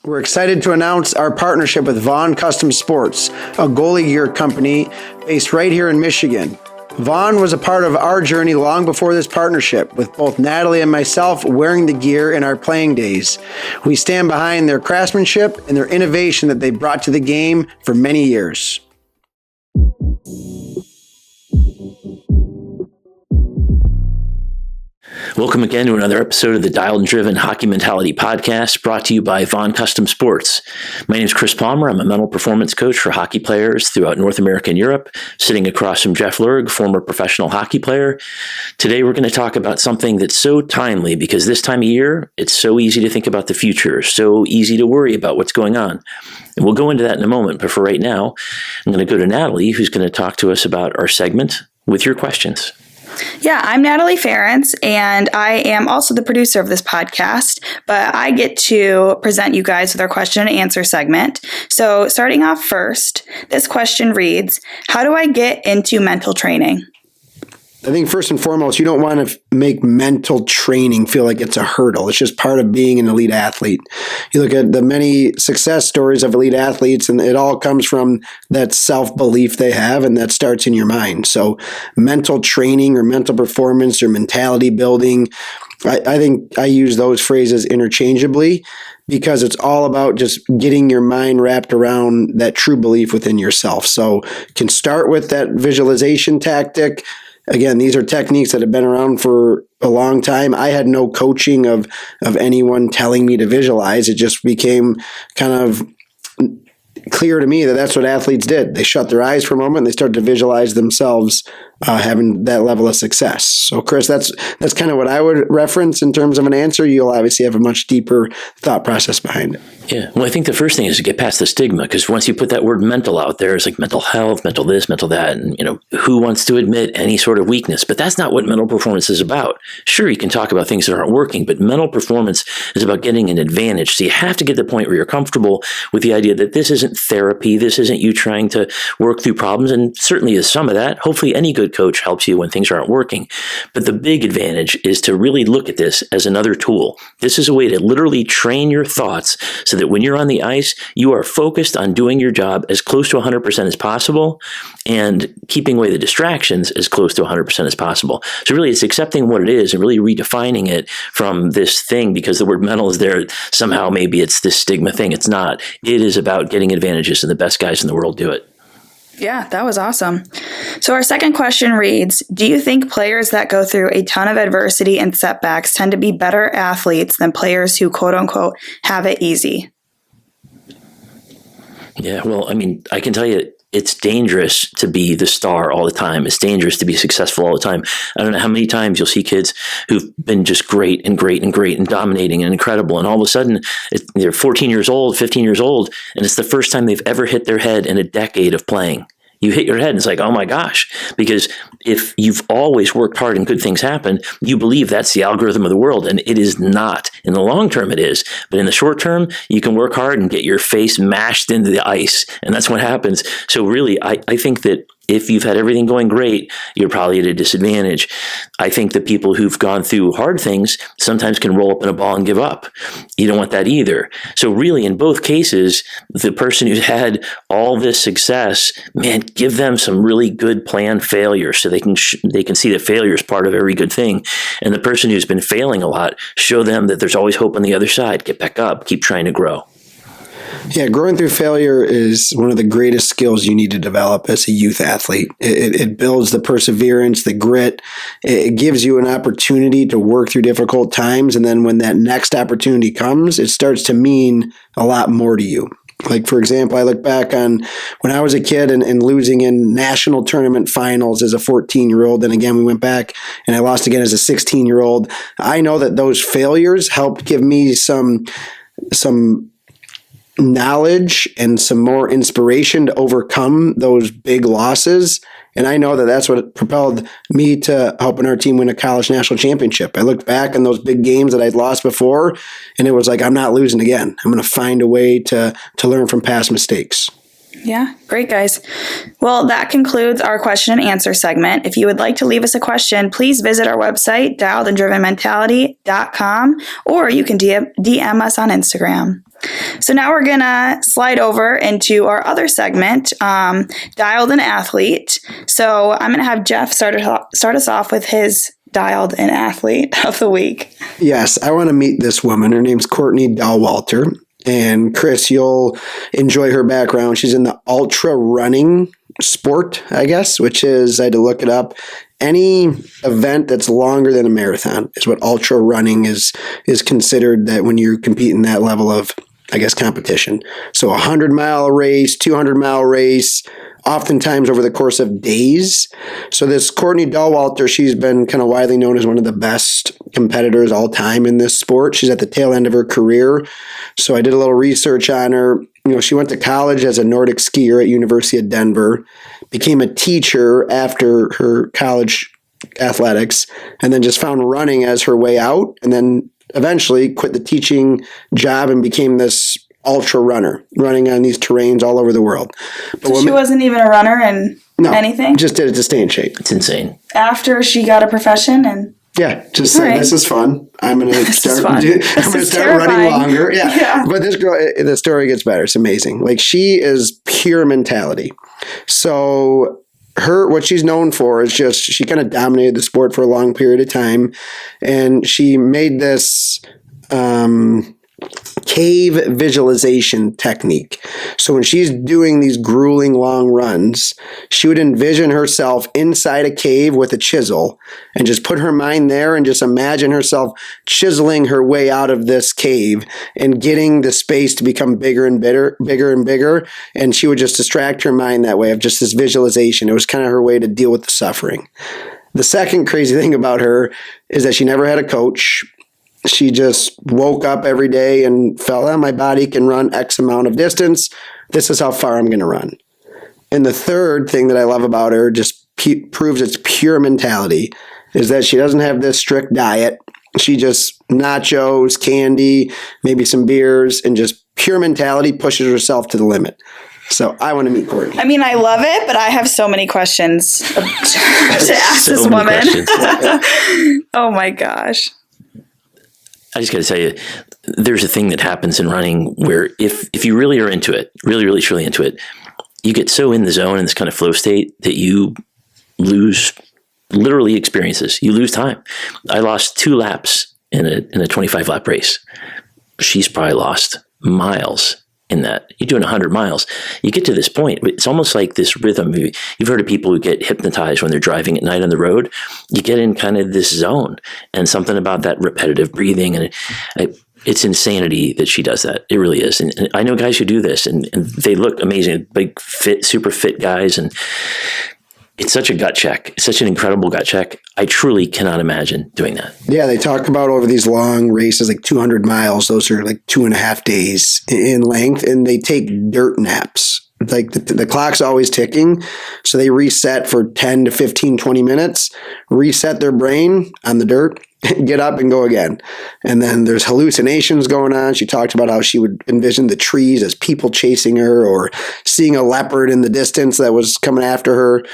We're excited to announce our partnership with Vaughn Custom Sports, a goalie gear company based right here in Michigan. Vaughn was a part of our journey long before this partnership, with both Natalie and myself wearing the gear in our playing days. We stand behind their craftsmanship and their innovation that they brought to the game for many years. Welcome again to another episode of the Dialed and Driven Hockey Mentality Podcast, brought to you by Vaughn Custom Sports. My name is Chris Palmer. I'm a mental performance coach for hockey players throughout North America and Europe, sitting across from Jeff Lerg, former professional hockey player. Today, we're going to talk about something that's so timely because this time of year, it's so easy to think about the future, so easy to worry about what's going on. And we'll go into that in a moment, but for right now, I'm going to go to Natalie, who's going to talk to us about our segment with your questions. Yeah, I'm Natalie Ferentz, and I am also the producer of this podcast, but I get to present you guys with our question and answer segment. So starting off first, this question reads, how do I get into mental training? I think first and foremost, you don't want to make mental training feel like it's a hurdle. It's just part of being an elite athlete. You look at the many success stories of elite athletes, and it all comes from that self-belief they have, and that starts in your mind. So mental training or mental performance or mentality building, I think I use those phrases interchangeably because it's all about just getting your mind wrapped around that true belief within yourself. So you can start with that visualization tactic. Again, these are techniques that have been around for a long time. I had no coaching of anyone telling me to visualize. It just became kind of clear to me that that's what athletes did. They shut their eyes for a moment and they started to visualize themselves having that level of success. So, Chris, that's kind of what I would reference in terms of an answer. You'll obviously have a much deeper thought process behind it. Yeah. Well, I think the first thing is to get past the stigma, because once you put that word mental out there, it's like mental health, mental this, mental that, and who wants to admit any sort of weakness? But that's not what mental performance is about. Sure, you can talk about things that aren't working, but mental performance is about getting an advantage. So you have to get to the point where you're comfortable with the idea that this isn't therapy, this isn't you trying to work through problems, and certainly is some of that. Hopefully any good coach helps you when things aren't working. But the big advantage is to really look at this as another tool. This is a way to literally train your thoughts so that when you're on the ice, you are focused on doing your job as close to 100% as possible and keeping away the distractions as close to 100% as possible. So really, it's accepting what it is and really redefining it from this thing, because the word mental is there. Somehow maybe it's this stigma thing. It's not. It is about getting advantages, and the best guys in the world do it. Yeah, that was awesome. So our second question reads, do you think players that go through a ton of adversity and setbacks tend to be better athletes than players who, quote unquote, have it easy? Yeah, well, I mean, I can tell you, it's dangerous to be the star all the time. It's dangerous to be successful all the time. I don't know how many times you'll see kids who've been just great and dominating and incredible. And all of a sudden, they're 14 years old, 15 years old, and it's the first time they've ever hit their head in a decade of playing. You hit your head and it's like, oh my gosh, because if you've always worked hard and good things happen, you believe that's the algorithm of the world, and it is not. In the long term, it is. But in the short term, you can work hard and get your face mashed into the ice, and that's what happens. So really, I think that if you've had everything going great, you're probably at a disadvantage. I think the people who've gone through hard things sometimes can roll up in a ball and give up. You don't want that either. So really, in both cases, the person who's had all this success, man, give them some really good planned failures so they can see that failure is part of every good thing. And the person who's been failing a lot, show them that there's always hope on the other side. Get back up. Keep trying to grow. Yeah, growing through failure is one of the greatest skills you need to develop as a youth athlete. It builds the perseverance, the grit. It gives you an opportunity to work through difficult times. And then when that next opportunity comes, it starts to mean a lot more to you. Like, for example, I look back on when I was a kid and losing in national tournament finals as a 14-year-old. And again, we went back and I lost again as a 16-year-old. I know that those failures helped give me some knowledge and some more inspiration to overcome those big losses. And I know that that's what propelled me to helping our team win a college national championship. I looked back on those big games that I'd lost before, and it was like, I'm not losing again. I'm going to find a way to learn from past mistakes. Yeah, great, guys. Well, that concludes our question and answer segment. If you would like to leave us a question, please visit our website, dialedandrivenmentality.com, or you can DM us on Instagram. So now we're going to slide over into our other segment, Dialed and Athlete. So I'm going to have Jeff start us off with his Dialed and Athlete of the week. Yes, I want to meet this woman. Her name's Courtney Dahlwalter. And Chris, you'll enjoy her background. She's in the ultra running sport, I guess, which is, I had to look it up. Any event that's longer than a marathon is what ultra running is considered, that when you're competing that level of, I guess, competition. So 100-mile race, 200-mile race, oftentimes over the course of days. So this Courtney Dahlwalter, she's been kind of widely known as one of the best competitors all time in this sport. She's at the tail end of her career. So I did a little research on her. She went to college as a Nordic skier at University of Denver, became a teacher after her college athletics, and then just found running as her way out, and then eventually quit the teaching job and became this ultra runner, running on these terrains all over the world. But so she wasn't even a runner and anything? Just did it to stay in shape. It's insane. After she got a profession and... Yeah, just say, this is fun. I'm going to start running longer. Yeah. But this girl, the story gets better. It's amazing. Like, she is pure mentality. So what she's known for is just, she kind of dominated the sport for a long period of time. And she made this cave visualization technique. So when she's doing these grueling long runs, she would envision herself inside a cave with a chisel and just put her mind there and just imagine herself chiseling her way out of this cave and getting the space to become bigger and bigger and bigger. And she would just distract her mind that way of just this visualization. It was kind of her way to deal with the suffering. The second crazy thing about her is that she never had a coach. She just woke up every day and felt, my body can run X amount of distance. This is how far I'm going to run. And the third thing that I love about her, just proves it's pure mentality, is that she doesn't have this strict diet. She just nachos, candy, maybe some beers, and just pure mentality, pushes herself to the limit. So I want to meet Courtney. I mean, I love it, but I have so many questions to ask this woman. Oh my gosh. I just got to tell you, there's a thing that happens in running where if you really are into it, really, truly into it, you get so in the zone in this kind of flow state that you lose literally experiences. You lose time. I lost 2 laps in a 25-lap race. She's probably lost miles in that. You're doing 100 miles. You get to this point. It's almost like this rhythm. You've heard of people who get hypnotized when they're driving at night on the road. You get in kind of this zone, and something about that repetitive breathing, and it's insanity that she does that. It really is. And I know guys who do this, and they look amazing, big, fit, super fit guys, and it's such a gut check. It's such an incredible gut check. I truly cannot imagine doing that. Yeah, they talk about over these long races, like 200 miles. Those are like 2.5 days in length, and they take dirt naps. Like the clock's always ticking, so they reset for 10 to 15, 20 minutes, reset their brain on the dirt, get up and go again. And then there's hallucinations going on. She talked about how she would envision the trees as people chasing her, or seeing a leopard in the distance that was coming after her.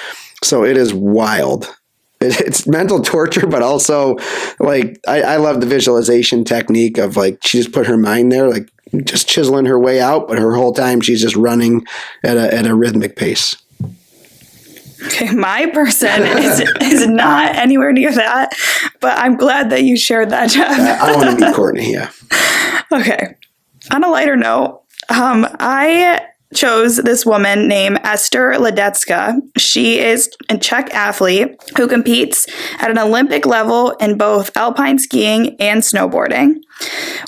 So it is wild. It's mental torture, but also, like, I love the visualization technique of, like, she just put her mind there, like, just chiseling her way out, but her whole time she's just running at a rhythmic pace. Okay, my person is not anywhere near that, but I'm glad that you shared that, Jeff. I want to meet Courtney, yeah. Okay. On a lighter note, I chose this woman named Esther Ledecka. She is a Czech athlete who competes at an Olympic level in both alpine skiing and snowboarding,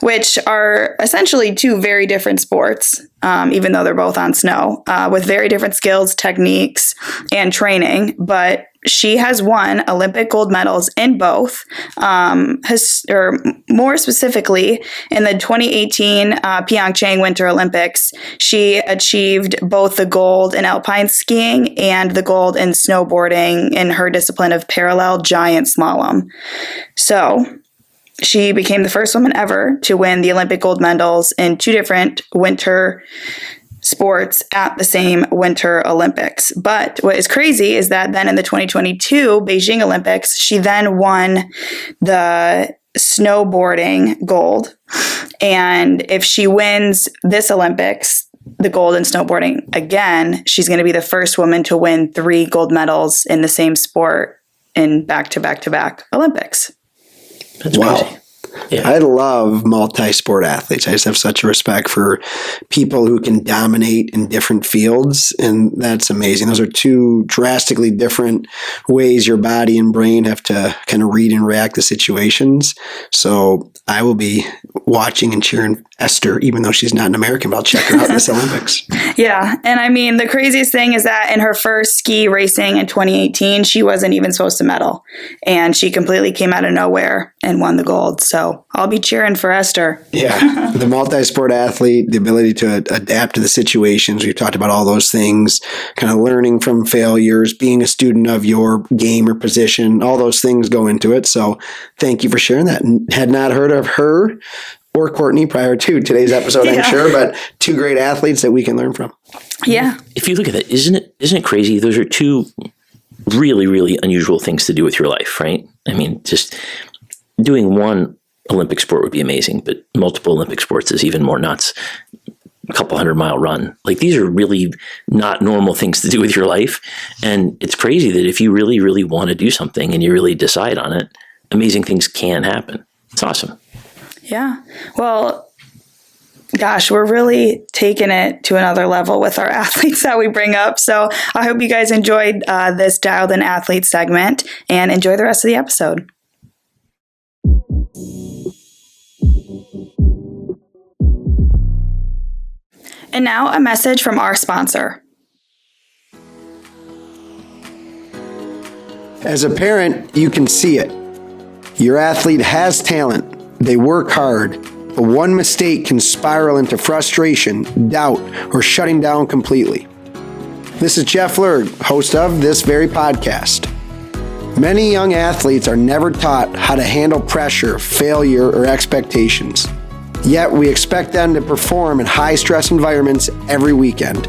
which are essentially 2 very different sports, even though they're both on snow, with very different skills, techniques, and training. But she has won Olympic gold medals in both, or more specifically, in the 2018 Pyeongchang Winter Olympics. She achieved both the gold in alpine skiing and the gold in snowboarding in her discipline of parallel giant slalom. So she became the first woman ever to win the Olympic gold medals in 2 different winter sports at the same Winter Olympics. But what is crazy is that then in the 2022 Beijing Olympics, she then won the snowboarding gold. And if she wins this Olympics, the gold in snowboarding again, she's going to be the first woman to win 3 gold medals in the same sport in back-to-back Olympics. That's wow. crazy. Yeah. I love multi-sport athletes. I just have such a respect for people who can dominate in different fields, and that's amazing. Those are 2 drastically different ways your body and brain have to kind of read and react to situations. So I will be watching and cheering Esther, even though she's not an American, but I'll check her out in this Olympics. Yeah. And I mean, the craziest thing is that in her first ski racing in 2018, she wasn't even supposed to medal. And she completely came out of nowhere and won the gold. So I'll be cheering for Esther. Yeah. The multi-sport athlete, the ability to adapt to the situations. We've talked about all those things, kind of learning from failures, being a student of your game or position, all those things go into it. So thank you for sharing that. Had not heard of her or Courtney prior to today's episode, I'm sure, but 2 great athletes that we can learn from. Yeah. If you look at that, isn't it crazy? Those are 2 really, really unusual things to do with your life, right? I mean, just doing one Olympic sport would be amazing, but multiple Olympic sports is even more nuts. A couple 100-mile run. Like, these are really not normal things to do with your life. And it's crazy that if you really, really want to do something and you really decide on it, amazing things can happen. It's awesome. Yeah. Well, gosh, we're really taking it to another level with our athletes that we bring up. So I hope you guys enjoyed this Dialed In Athlete segment and enjoy the rest of the episode. And now a message from our sponsor. As a parent, you can see it. Your athlete has talent. They work hard, but one mistake can spiral into frustration, doubt, or shutting down completely. This is Jeff Lerg, host of this very podcast. Many young athletes are never taught how to handle pressure, failure, or expectations. Yet we expect them to perform in high-stress environments every weekend.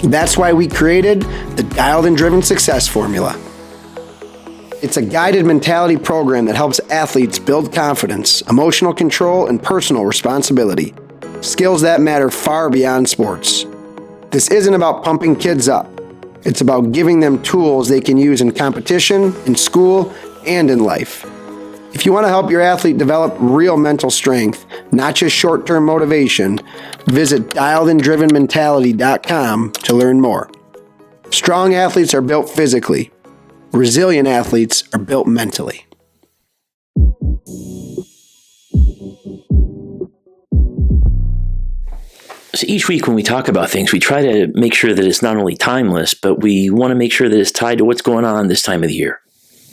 That's why we created the Dialed In Driven Success Formula. It's a guided mentality program that helps athletes build confidence, emotional control, and personal responsibility. Skills that matter far beyond sports. This isn't about pumping kids up. It's about giving them tools they can use in competition, in school, and in life. If you want to help your athlete develop real mental strength, not just short-term motivation, visit dialedindrivenmentality.com to learn more. Strong athletes are built physically. Resilient athletes are built mentally. So each week when we talk about things, we try to make sure that it's not only timeless, but we want to make sure that it's tied to what's going on this time of the year.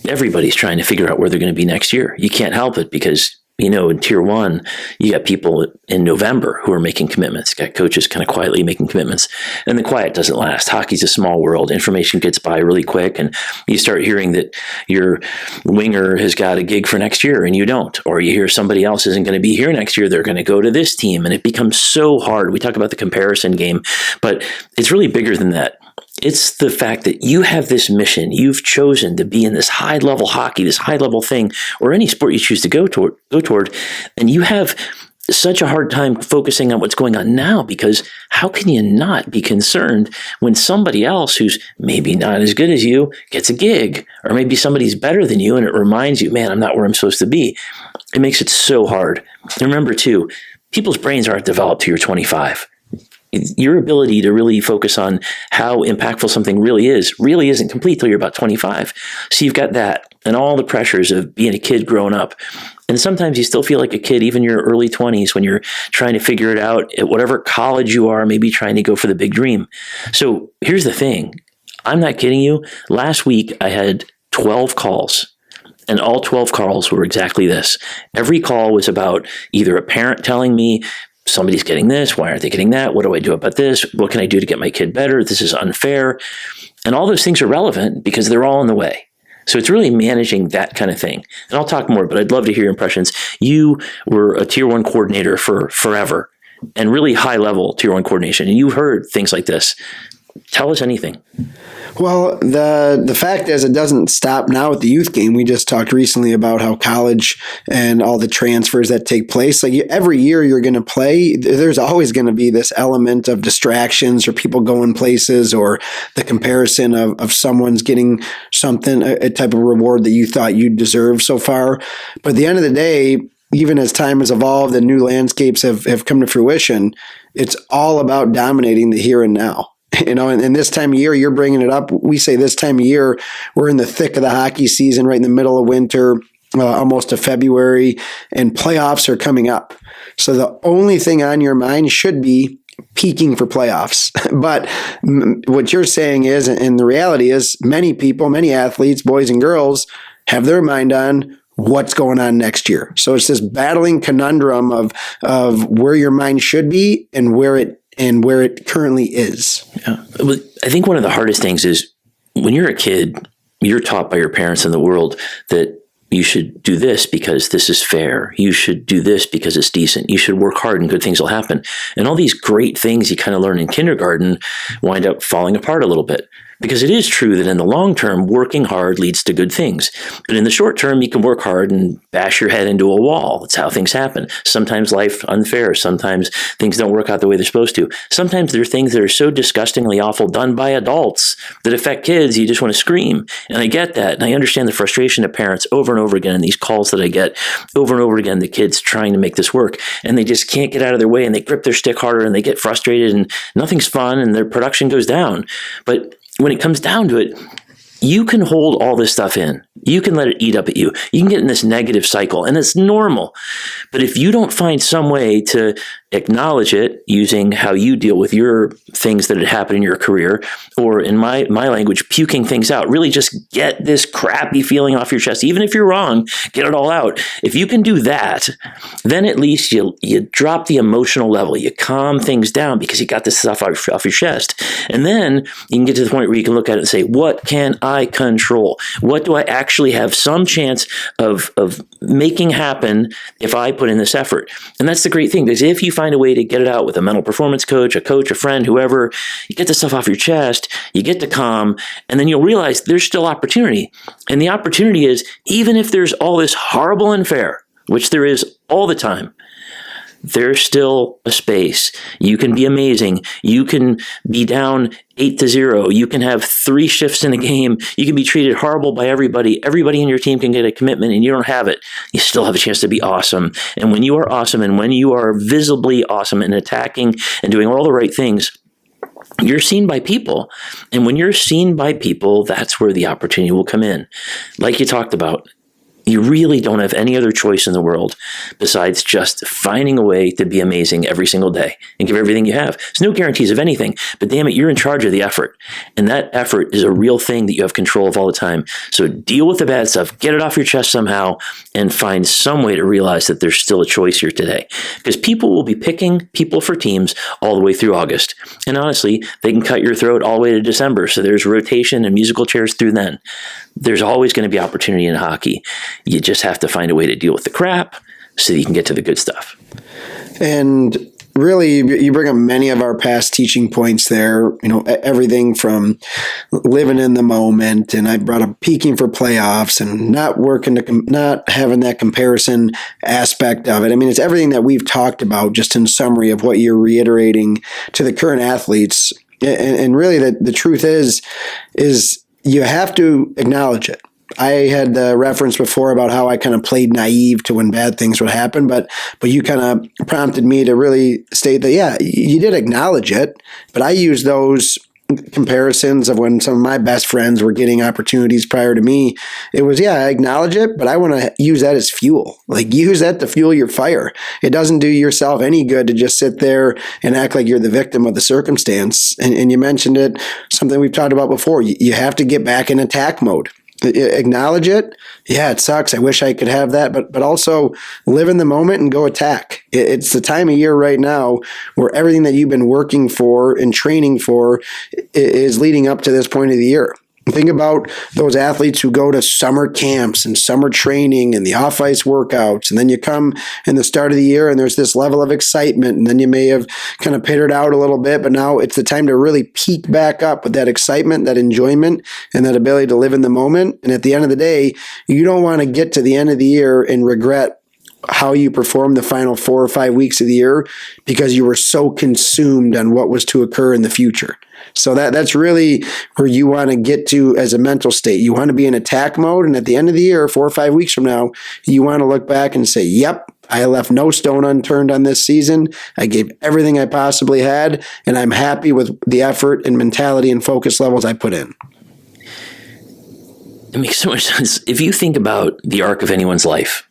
Everybody's trying to figure out where they're going to be next year. You can't help it because, you know, in Tier 1, you got people in November who are making commitments. You got coaches kind of quietly making commitments. And the quiet doesn't last. Hockey's a small world. Information gets by really quick. And you start hearing that your winger has got a gig for next year and you don't. Or you hear somebody else isn't going to be here next year. They're going to go to this team. And it becomes so hard. We talk about the comparison game, but it's really bigger than that. It's the fact that you have this mission. You've chosen to be in this high-level hockey, this high-level thing, or any sport you choose to go toward, and you have such a hard time focusing on what's going on now, because how can you not be concerned when somebody else who's maybe not as good as you gets a gig, or maybe somebody's better than you, and it reminds you, man, I'm not where I'm supposed to be. It makes it so hard. And remember, too, people's brains aren't developed till you're 25. Your ability to really focus on how impactful something really isn't complete till you're about 25. So you've got that and all the pressures of being a kid growing up. And sometimes you still feel like a kid, even in your early 20s, when you're trying to figure it out at whatever college you are, maybe trying to go for the big dream. So here's the thing. I'm not kidding you. Last week, I had 12 calls. And all 12 calls were exactly this. Every call was about either a parent telling me, somebody's getting this. Why aren't they getting that? What do I do about this? What can I do to get my kid better? This is unfair. And all those things are relevant because they're all in the way. So it's really managing that kind of thing. And I'll talk more, but I'd love to hear your impressions. You were a Tier 1 coordinator for forever. and really high level to your own coordination. And you've heard things like this. Tell us anything. Well, the fact is, it doesn't stop now at the youth game. We just talked recently about how college and all the transfers that take place. Like every year you're going to play, there's always going to be this element of distractions or people going places or the comparison of someone's getting something, a type of reward that you thought you deserved so far. But at the end of the day, even as time has evolved and new landscapes have come to fruition, it's all about dominating the here and now. And this time of year, you're bringing it up. We say this time of year, we're in the thick of the hockey season, right in the middle of winter, almost to February, and playoffs are coming up. So the only thing on your mind should be peaking for playoffs. But what you're saying is, and the reality is, many people, many athletes, boys and girls, have their mind on what's going on next year. So it's this battling conundrum of where your mind should be and where it currently is. Yeah. I think one of the hardest things is when you're a kid, you're taught by your parents in the world that you should do this because this is fair. You should do this because it's decent. You should work hard and good things will happen. And all these great things you kind of learn in kindergarten wind up falling apart a little bit. Because it is true that in the long term, working hard leads to good things. But in the short term, you can work hard and bash your head into a wall. That's how things happen. Sometimes life unfair. Sometimes things don't work out the way they're supposed to. Sometimes there are things that are so disgustingly awful done by adults that affect kids, you just want to scream. And I get that. And I understand the frustration of parents over and over again in these calls that I get over and over again, the kids trying to make this work. And they just can't get out of their way and they grip their stick harder and they get frustrated and nothing's fun and their production goes down. But when it comes down to it, you can hold all this stuff in. You can let it eat up at you. You can get in this negative cycle, and it's normal. But if you don't find some way to acknowledge it using how you deal with your things that had happened in your career, or in my language, puking things out, really just get this crappy feeling off your chest. Even if you're wrong, get it all out. If you can do that, then at least you drop the emotional level. You calm things down because you got this stuff off your chest. And then you can get to the point where you can look at it and say, what can I control? What do I actually have some chance of making happen if I put in this effort? And that's the great thing, because if you find a way to get it out with a mental performance coach, a friend, whoever, you get the stuff off your chest, you get to calm, and then you'll realize there's still opportunity. And the opportunity is, even if there's all this horrible unfair, which there is all the time, there's still a space. You can be amazing. You can be down 8-0. You can have 3 shifts in a game. You can be treated horrible by everybody. Everybody in your team can get a commitment and you don't have it. You still have a chance to be awesome. And when you are awesome and when you are visibly awesome and attacking and doing all the right things, you're seen by people. And when you're seen by people, that's where the opportunity will come in. Like you talked about, you really don't have any other choice in the world besides just finding a way to be amazing every single day and give everything you have. There's no guarantees of anything, but damn it, you're in charge of the effort. And that effort is a real thing that you have control of all the time. So deal with the bad stuff, get it off your chest somehow, and find some way to realize that there's still a choice here today. Because people will be picking people for teams all the way through August. And honestly, they can cut your throat all the way to December. So there's rotation and musical chairs through then. There's always going to be opportunity in hockey. You just have to find a way to deal with the crap so that you can get to the good stuff. And really, you bring up many of our past teaching points there, everything from living in the moment, and I brought up peaking for playoffs and not having that comparison aspect of it. I mean, it's everything that we've talked about just in summary of what you're reiterating to the current athletes. And really, the truth is you have to acknowledge it. I had the reference before about how I kind of played naive to when bad things would happen, but you kind of prompted me to really state that, yeah, you did acknowledge it, but I used those comparisons of when some of my best friends were getting opportunities prior to me. It was, yeah, I acknowledge it, but I want to use that as fuel. Like, use that to fuel your fire. It doesn't do yourself any good to just sit there and act like you're the victim of the circumstance. And you mentioned it, something we've talked about before. You have to get back in attack mode. Acknowledge it. Yeah, it sucks. I wish I could have that, but also live in the moment and go attack. It's the time of year right now where everything that you've been working for and training for is leading up to this point of the year. Think about those athletes who go to summer camps and summer training and the off-ice workouts, and then you come in the start of the year and there's this level of excitement, and then you may have kind of pittered out a little bit, but now it's the time to really peak back up with that excitement, that enjoyment, and that ability to live in the moment. And at the end of the day, you don't want to get to the end of the year and regret how you performed the final 4 or 5 weeks of the year because you were so consumed on what was to occur in the future. So that's really where you want to get to as a mental state. You want to be in attack mode, and at the end of the year, 4 or 5 weeks from now, you want to look back and say, yep, I left no stone unturned on this season. I gave everything I possibly had, and I'm happy with the effort and mentality and focus levels I put in. It makes so much sense. If you think about the arc of anyone's life,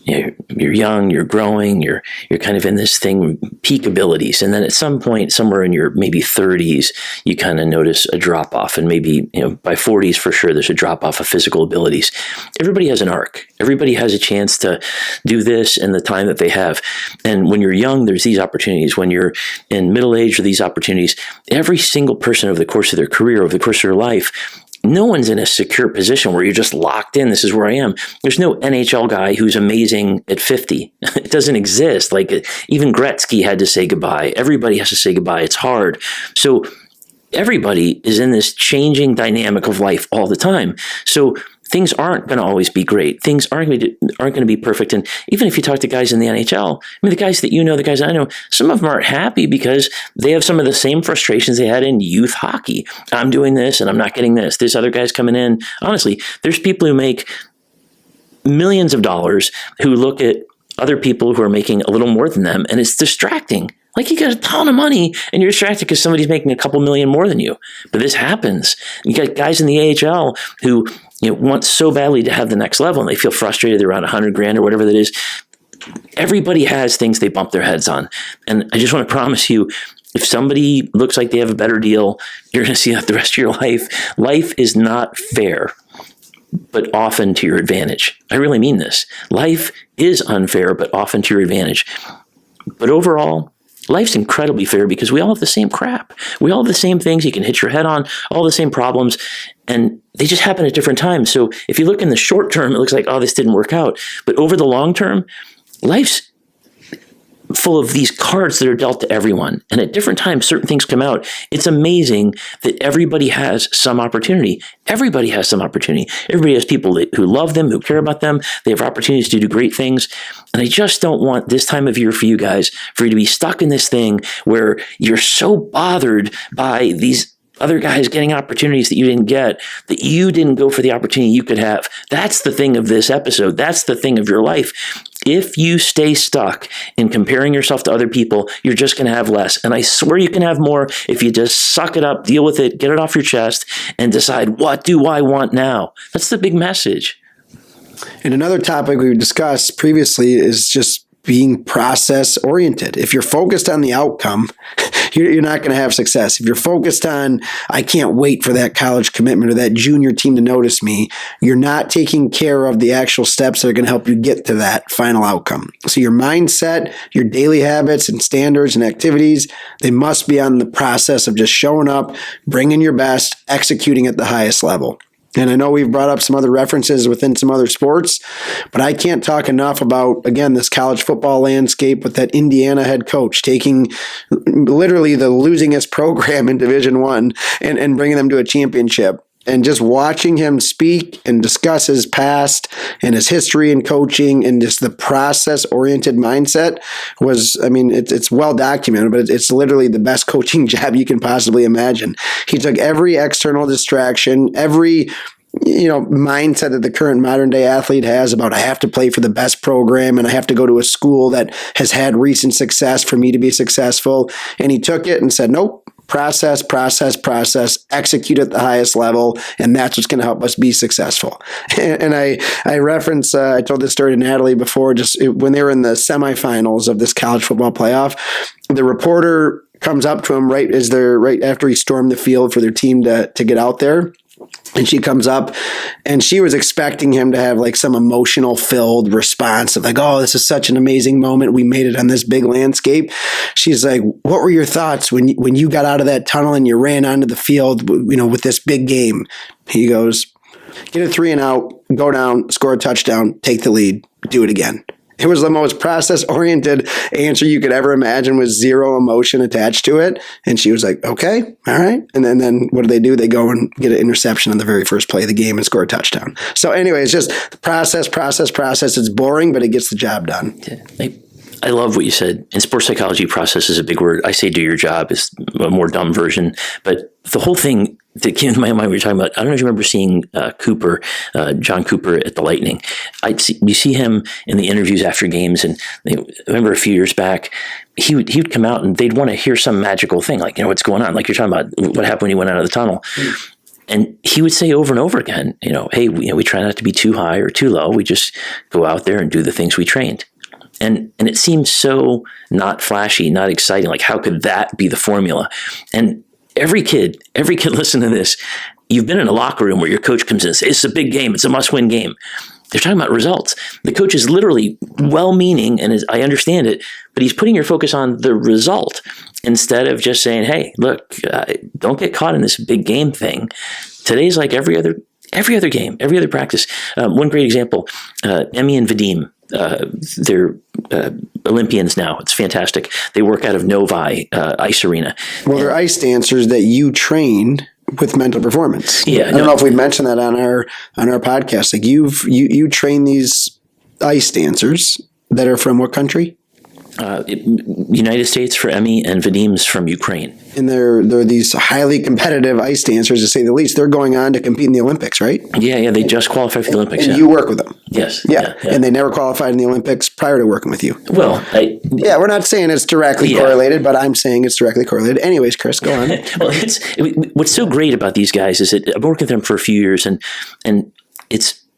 you're young, you're growing, you're kind of in this thing, peak abilities. And then at some point, somewhere in your maybe 30s, you kind of notice a drop off. And maybe, by 40s for sure, there's a drop off of physical abilities. Everybody has an arc. Everybody has a chance to do this in the time that they have. And when you're young, there's these opportunities. When you're in middle age, there are these opportunities. Every single person over the course of their career, over the course of their life, no one's in a secure position where you're just locked in. This is where I am. There's no NHL guy who's amazing at 50. It doesn't exist. Like even Gretzky had to say goodbye. Everybody has to say goodbye. It's hard. So everybody is in this changing dynamic of life all the time. So things aren't going to always be great. Things aren't going to be perfect. And even if you talk to guys in the NHL, the guys that the guys I know, some of them aren't happy because they have some of the same frustrations they had in youth hockey. I'm doing this and I'm not getting this. There's other guys coming in. Honestly, there's people who make millions of dollars who look at other people who are making a little more than them, and it's distracting. Like you got a ton of money and you're distracted because somebody's making a couple million more than you. But this happens. You got guys in the AHL who want so badly to have the next level, and they feel frustrated. They're around $100,000 or whatever that is. Everybody has things they bump their heads on. And I just want to promise you, if somebody looks like they have a better deal, you're going to see that the rest of your life. Life is not fair, but often to your advantage. I really mean this. Life is unfair, but often to your advantage. But overall, life's incredibly fair because we all have the same crap. We all have the same things you can hit your head on, all the same problems, and they just happen at different times. So if you look in the short term, it looks like, oh, this didn't work out. But over the long term, life's full of these cards that are dealt to everyone. And at different times, certain things come out. It's amazing that everybody has some opportunity. Everybody has some opportunity. Everybody has people who love them, who care about them. They have opportunities to do great things. And I just don't want this time of year for you guys, for you to be stuck in this thing where you're so bothered by these other guys getting opportunities that you didn't get, that you didn't go for the opportunity you could have. That's the thing of this episode. That's the thing of your life. If you stay stuck in comparing yourself to other people, you're just going to have less. And I swear you can have more if you just suck it up, deal with it, get it off your chest, and decide, what do I want now? That's the big message. And another topic we discussed previously is just being process oriented. If you're focused on the outcome, you're not going to have success. If you're focused on, I can't wait for that college commitment or that junior team to notice me, you're not taking care of the actual steps that are going to help you get to that final outcome. So your mindset, your daily habits and standards and activities, they must be on the process of just showing up, bringing your best, executing at the highest level. And I know we've brought up some other references within some other sports, but I can't talk enough about, again, this college football landscape with that Indiana head coach taking literally the losingest program in Division I and bringing them to a championship. And just watching him speak and discuss his past and his history in coaching and just the process-oriented mindset was, it's well documented, but it's literally the best coaching job you can possibly imagine. He took every external distraction, every mindset that the current modern day athlete has about, I have to play for the best program and I have to go to a school that has had recent success for me to be successful. And he took it and said, nope. Process, execute at the highest level, and that's what's going to help us be successful. And I reference, I told this story to Natalie before, when they were in the semifinals of this college football playoff, the reporter comes up to him right after he stormed the field for their team to get out there. And she comes up and she was expecting him to have like some emotional filled response of like, oh, this is such an amazing moment. We made it on this big landscape. She's like, what were your thoughts when you got out of that tunnel and you ran onto the field, with this big game? He goes, get a 3 and out, go down, score a touchdown, take the lead, do it again. It was the most process-oriented answer you could ever imagine with zero emotion attached to it. And she was like, okay, all right. And then what do? They go and get an interception on the very first play of the game and score a touchdown. So anyway, it's just process. It's boring, but it gets the job done. I love what you said. In sports psychology, process is a big word. I say do your job is a more dumb version. But the whole thing that came to my mind when you were talking about, I don't know if you remember seeing John Cooper at the Lightning. You see him in the interviews after games, and I remember a few years back, he would come out and they'd want to hear some magical thing, like, what's going on? Like you're talking about what happened when he went out of the tunnel. And he would say over and over again, hey, we try not to be too high or too low. We just go out there and do the things we trained. And it seems so not flashy, not exciting. Like, how could that be the formula? And every kid listen to this. You've been in a locker room where your coach comes in and says, it's a big game. It's a must-win game. They're talking about results. The coach is literally well-meaning, and I understand it, but he's putting your focus on the result instead of just saying, hey, look, don't get caught in this big game thing. Today's like every other game, every other practice. One great example, Emmy and Vadim. They're Olympians now. It's fantastic. They work out of Novi Ice Arena. Well, they're ice dancers that you trained with mental performance. Yeah, I don't know if we mentioned that on our podcast. Like you train these ice dancers that are from what country? United States for Emmy and Vadim's from Ukraine. And they're these highly competitive ice dancers, to say the least. They're going on to compete in the Olympics, right? Yeah. They just qualified for the Olympics. And you work with them. Yes. Yeah. And they never qualified in the Olympics prior to working with you. Well, we're not saying it's directly correlated, but I'm saying it's directly correlated. Anyways, Chris, go on. Well, what's so great about these guys is that I've been working with them for a few years, and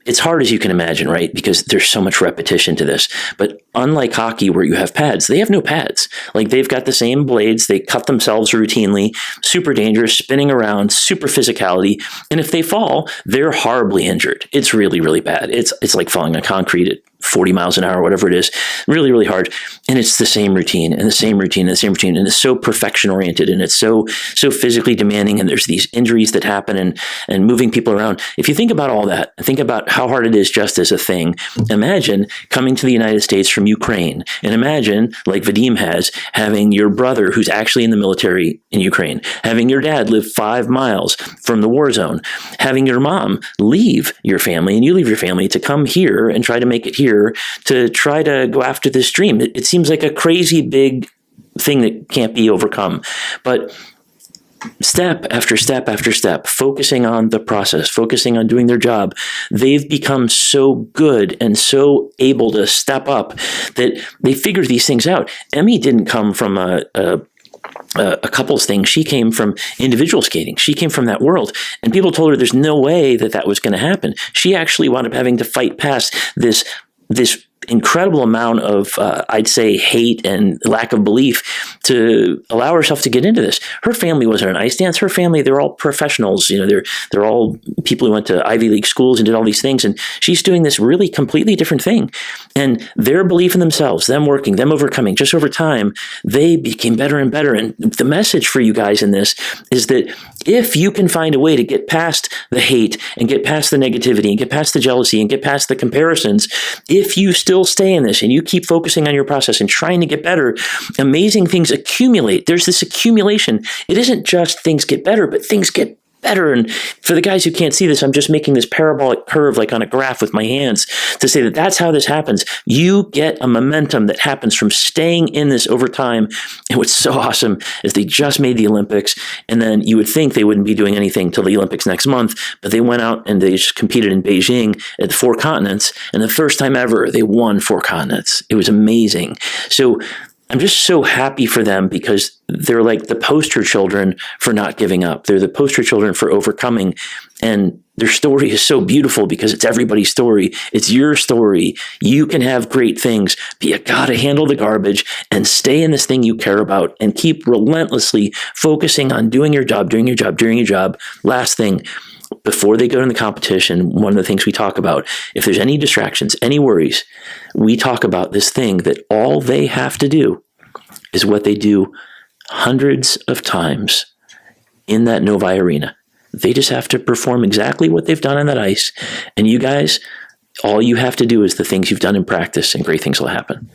it's hard as you can imagine, right? Because there's so much repetition to this. But unlike hockey where you have pads, they have no pads. Like they've got the same blades. They cut themselves routinely, super dangerous, spinning around, super physicality. And if they fall, they're horribly injured. It's really, really bad. It's like falling on concrete at 40 miles an hour, whatever it is, really, really hard. And it's the same routine and the same routine and the same routine. And it's so perfection oriented and it's so physically demanding. And there's these injuries that happen and moving people around. If you think about all that, think about how hard it is just as a thing. Imagine coming to the United States from Ukraine, and imagine, like Vadim has, having your brother who's actually in the military in Ukraine, having your dad live 5 miles from the war zone, having your mom leave your family and you leave your family to come here and try to make it here to try to go after this dream. It seems like a crazy big thing that can't be overcome. But step after step after step, focusing on the process, focusing on doing their job, they've become so good and so able to step up that they figure these things out. Emmy didn't come from a couples thing. She came from individual skating. She came from that world. And people told her there's no way that was going to happen. She actually wound up having to fight past this incredible amount of, I'd say, hate and lack of belief to allow herself to get into this. Her family wasn't an ice dance. Her family, they're all professionals. They're all people who went to Ivy League schools and did all these things. And she's doing this really completely different thing. And their belief in themselves, them working, them overcoming, just over time, they became better and better. And the message for you guys in this is that if you can find a way to get past the hate and get past the negativity and get past the jealousy and get past the comparisons, if you still stay in this and you keep focusing on your process and trying to get better, amazing things accumulate. There's this accumulation. It isn't just things get better, but things get better. And for the guys who can't see this, I'm just making this parabolic curve like on a graph with my hands to say that that's how this happens. You get a momentum that happens from staying in this over time. And what's so awesome is they just made the Olympics, and then you would think they wouldn't be doing anything till the Olympics next month, but they went out and they just competed in Beijing at the 4 continents, and the first time ever they won 4 continents. It was amazing. So I'm just so happy for them because they're like the poster children for not giving up. They're the poster children for overcoming. And their story is so beautiful because it's everybody's story. It's your story. You can have great things, but you got to handle the garbage and stay in this thing you care about and keep relentlessly focusing on doing your job, doing your job, doing your job. Last thing, before they go in the competition, one of the things we talk about, if there's any distractions, any worries, we talk about this thing that all they have to do is what they do hundreds of times in that Novi arena. They just have to perform exactly what they've done on that ice. And you guys, all you have to do is the things you've done in practice, and great things will happen.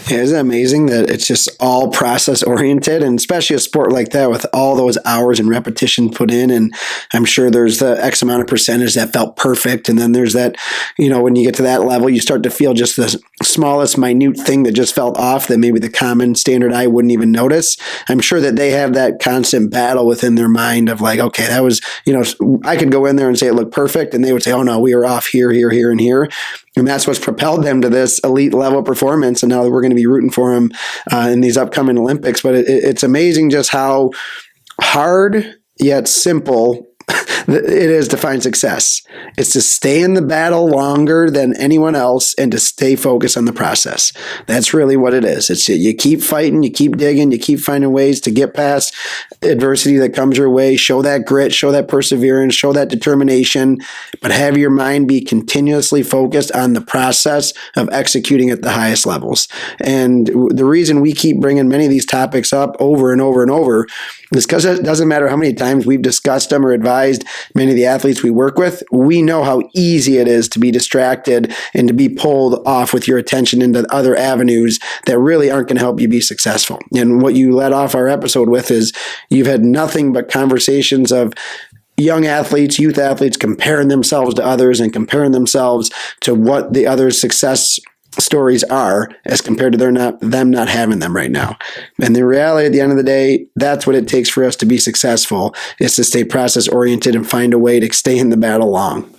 Yeah, isn't it amazing that it's just all process oriented, and especially a sport like that with all those hours and repetition put in. And I'm sure there's the X amount of percentage that felt perfect. And then there's that, when you get to that level, you start to feel just the smallest minute thing that just felt off that maybe the common standard eye wouldn't even notice. I'm sure that they have that constant battle within their mind of like, okay, that was, I could go in there and say it looked perfect. And they would say, oh no, we were off here, here, here, and here. And that's what's propelled them to this elite level performance. And now we're going to be rooting for them in these upcoming Olympics. But it's amazing just how hard yet simple it is to find success. It's to stay in the battle longer than anyone else and to stay focused on the process. That's really what it is. It's you keep fighting, you keep digging, you keep finding ways to get past adversity that comes your way. Show that grit, show that perseverance, show that determination, but have your mind be continuously focused on the process of executing at the highest levels. And the reason we keep bringing many of these topics up over and over and over is because it doesn't matter how many times we've discussed them or advised many of the athletes we work with, we know how easy it is to be distracted and to be pulled off with your attention into other avenues that really aren't going to help you be successful. And what you led off our episode with is you've had nothing but conversations of young athletes, youth athletes comparing themselves to others and comparing themselves to what the other success stories are as compared to them not having them right now. And the reality at the end of the day, that's what it takes for us to be successful, is to stay process oriented and find a way to stay in the battle long.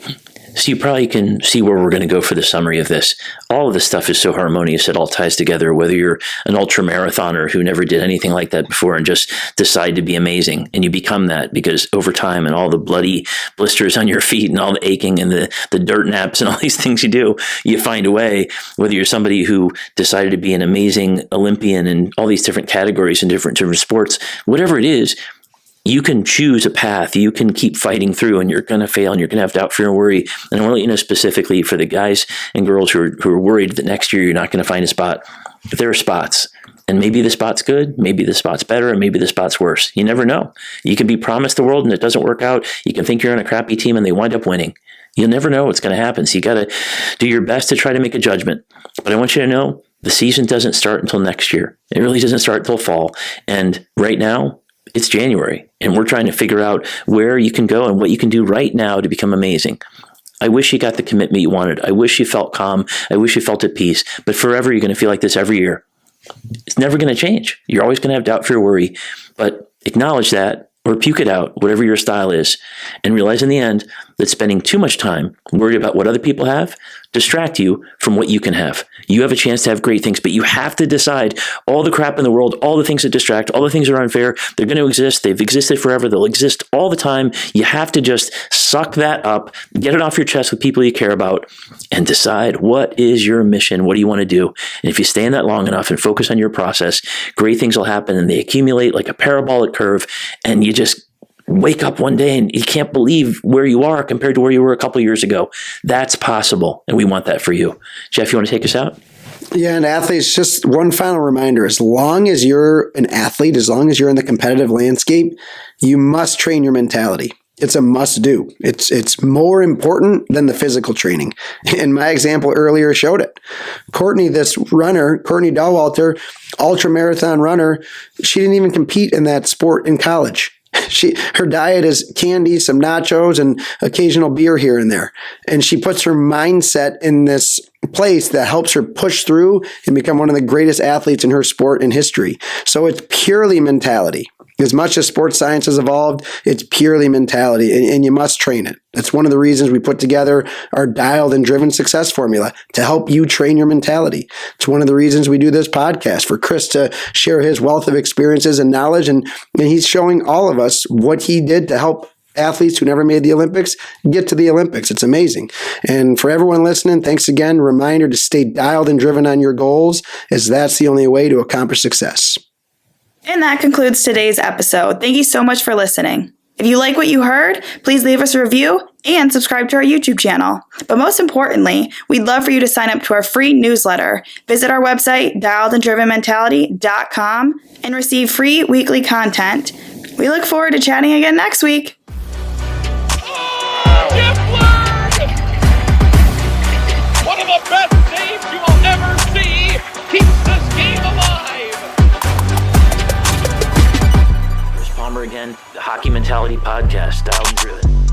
So you probably can see where we're going to go for the summary of this. All of this stuff is so harmonious. It all ties together, whether you're an ultra marathoner who never did anything like that before and just decide to be amazing. And you become that because over time and all the bloody blisters on your feet and all the aching and the dirt naps and all these things you do, you find a way, whether you're somebody who decided to be an amazing Olympian in all these different categories and different sports, whatever it is, you can choose a path. You can keep fighting through, and you're going to fail, and you're going to have doubt, fear, and worry. And I want to let you know specifically for the guys and girls who are worried that next year you're not going to find a spot. There are spots, and maybe the spot's good, maybe the spot's better, and maybe the spot's worse. You never know. You can be promised the world, and it doesn't work out. You can think you're on a crappy team, and they wind up winning. You'll never know what's going to happen. So you got to do your best to try to make a judgment. But I want you to know the season doesn't start until next year. It really doesn't start until fall. And right now, it's January, and we're trying to figure out where you can go and what you can do right now to become amazing. I wish you got the commitment you wanted. I wish you felt calm. I wish you felt at peace. But forever, you're going to feel like this every year. It's never going to change. You're always going to have doubt, fear, worry. But acknowledge that or puke it out, whatever your style is, and realize in the end that spending too much time worried about what other people have distract you from what you can have. You have a chance to have great things, but you have to decide all the crap in the world, all the things that distract, all the things that are unfair, they're going to exist. They've existed forever. They'll exist all the time. You have to just suck that up, get it off your chest with people you care about, and decide what is your mission? What do you want to do? And if you stay in that long enough and focus on your process, great things will happen, and they accumulate like a parabolic curve, and you just wake up one day and you can't believe where you are compared to where you were a couple of years ago. That's possible, and we want that for you. Jeff, you want to take us out? Yeah, and athletes, just one final reminder. As long as you're an athlete, as long as you're in the competitive landscape, you must train your mentality. It's a must do. It's more important than the physical training. And my example earlier showed it. Courtney, this runner, Courtney Dahlwalter, ultra marathon runner, she didn't even compete in that sport in college. Her diet is candy, some nachos, and occasional beer here and there. And she puts her mindset in this place that helps her push through and become one of the greatest athletes in her sport in history. So it's purely mentality. As much as sports science has evolved, it's purely mentality, and you must train it. That's one of the reasons we put together our dialed and driven success formula to help you train your mentality. It's one of the reasons we do this podcast, for Chris to share his wealth of experiences and knowledge, and he's showing all of us what he did to help athletes who never made the Olympics get to the Olympics. It's amazing. And for everyone listening, thanks again. Reminder to stay dialed and driven on your goals, as that's the only way to accomplish success. And that concludes today's episode. Thank you so much for listening. If you like what you heard, please leave us a review and subscribe to our YouTube channel. But most importantly, we'd love for you to sign up to our free newsletter. Visit our website, dialedandrivenmentality.com, and receive free weekly content. We look forward to chatting again next week. Oh, Jeff Lerg! One of the best saves you will ever see. Keeps this game alive. Chris Palmer again, the Hockey Mentality Podcast, Dialed and Driven.